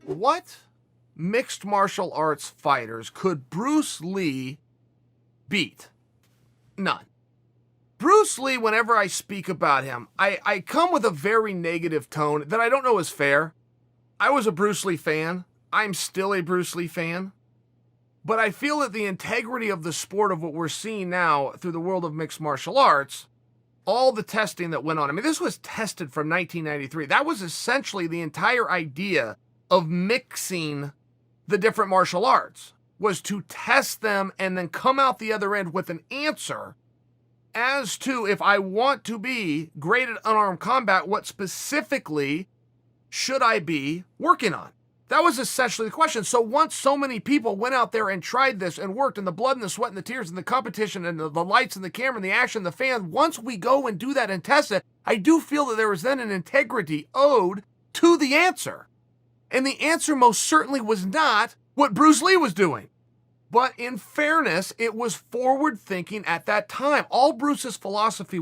What mixed martial arts fighters could Bruce Lee beat? None. Bruce Lee, whenever I speak about him, I come with a very negative tone that I don't know is fair. I was a Bruce Lee fan. I'm still a Bruce Lee fan. But I feel that the integrity of the sport of what we're seeing now through the world of mixed martial arts, all the testing that went on. I mean, this was tested from 1993. That was essentially the entire idea of mixing the different martial arts, was to test them and then come out the other end with an answer as to, if I want to be great at unarmed combat, what specifically should I be working on? That was essentially the question. So once so many people went out there and tried this and worked, and the blood and the sweat and the tears and the competition and the lights and the camera and the action and the fans, once we go and do that and test it, I do feel that there was then an integrity owed to the answer. And the answer most certainly was not what Bruce Lee was doing. But in fairness, it was forward thinking at that time. All Bruce's philosophy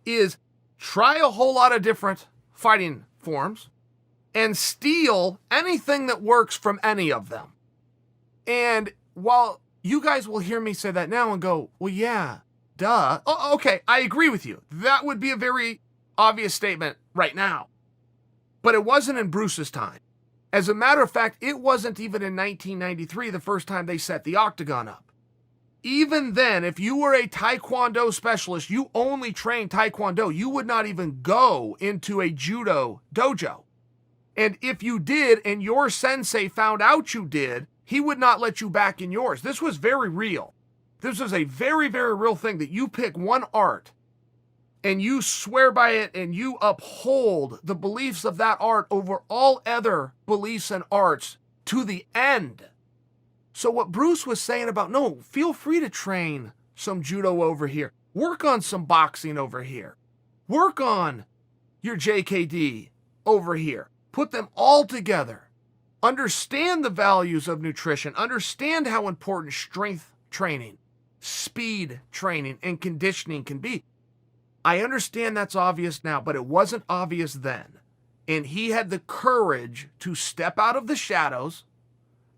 is try a whole lot of different fighting forms and steal anything that works from any of them. And while you guys will hear me say that now and go, well, yeah, duh. Oh, okay, I agree with you. That would be a very obvious statement right now. But it wasn't in Bruce's time. As a matter of fact, it wasn't even in 1993 the first time they set the octagon up. Even then, if you were a Taekwondo specialist, you only trained Taekwondo. You would not even go into a judo dojo. And if you did, and your sensei found out you did, he would not let you back in yours. This was very real. This was a very, very real thing, that you pick one art and you swear by it and you uphold the beliefs of that art over all other beliefs and arts to the end. So what Bruce was saying about, no, feel free to train some judo over here. Work on some boxing over here. Work on your JKD over here. Put them all together. Understand the values of nutrition. Understand how important strength training, speed training, and conditioning can be. I understand that's obvious now, but it wasn't obvious then. And he had the courage to step out of the shadows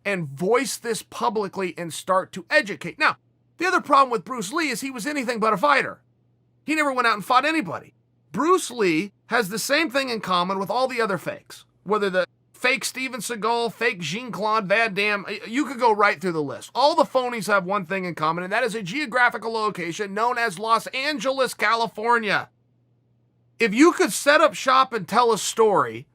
and voice this publicly and start to educate. Now, the other problem with Bruce Lee is he was anything but a fighter. He never went out and fought anybody. Bruce Lee has the same thing in common with all the other fakes. Whether the fake Steven Seagal, fake Jean-Claude Van Damme, you could go right through the list. All the phonies have one thing in common, and that is a geographical location known as Los Angeles, California. If you could set up shop and tell a story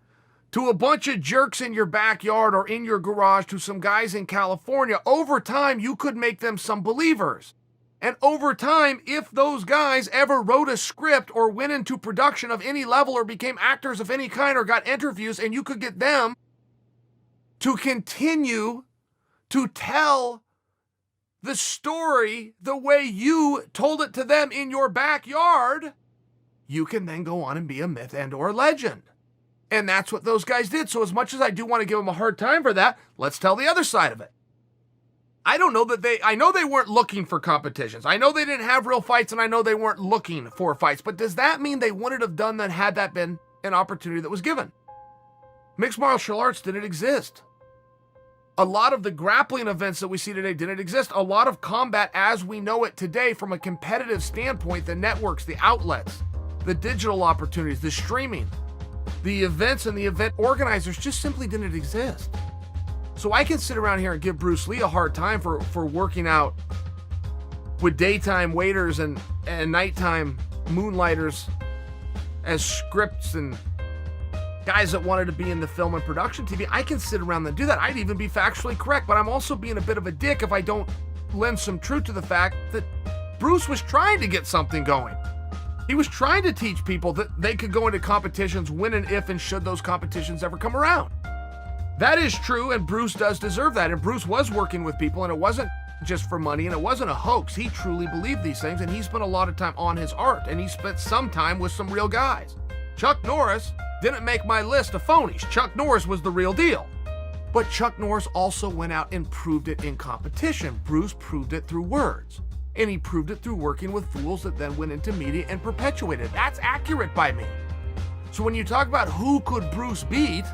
to a bunch of jerks in your backyard or in your garage to some guys in California, over time you could make them some believers. And over time, if those guys ever wrote a script or went into production of any level or became actors of any kind or got interviews, and you could get them to continue to tell the story the way you told it to them in your backyard, you can then go on and be a myth and or legend. And that's what those guys did. So as much as I do want to give them a hard time for that, let's tell the other side of it. I know they weren't looking for competitions. I know they didn't have real fights, and I know they weren't looking for fights. But does that mean they wouldn't have done that had that been an opportunity that was given? Mixed martial arts didn't exist. A lot of the grappling events that we see today didn't exist. A lot of combat as we know it today from a competitive standpoint, the networks, the outlets, the digital opportunities, the streaming, the events and the event organizers just simply didn't exist. So I can sit around here and give Bruce Lee a hard time for working out with daytime waiters and nighttime moonlighters as scripts and guys that wanted to be in the film and production TV. I can sit around and do that. I'd even be factually correct, but I'm also being a bit of a dick if I don't lend some truth to the fact that Bruce was trying to get something going. He was trying to teach people that they could go into competitions when and if and should those competitions ever come around. That is true, and Bruce does deserve that. And Bruce was working with people, and it wasn't just for money, and it wasn't a hoax. He truly believed these things, and he spent a lot of time on his art, and he spent some time with some real guys. Chuck Norris didn't make my list of phonies. Chuck Norris was the real deal. But Chuck Norris also went out and proved it in competition. Bruce proved it through words. And he proved it through working with fools that then went into media and perpetuated. That's accurate by me. So when you talk about who could Bruce beat,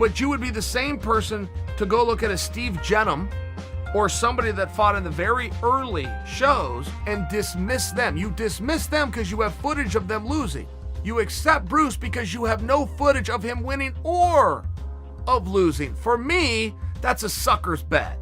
But you would be the same person to go look at a Steve Jenham or somebody that fought in the very early shows and dismiss them. You dismiss them because you have footage of them losing. You accept Bruce because you have no footage of him winning or of losing. For me, that's a sucker's bet.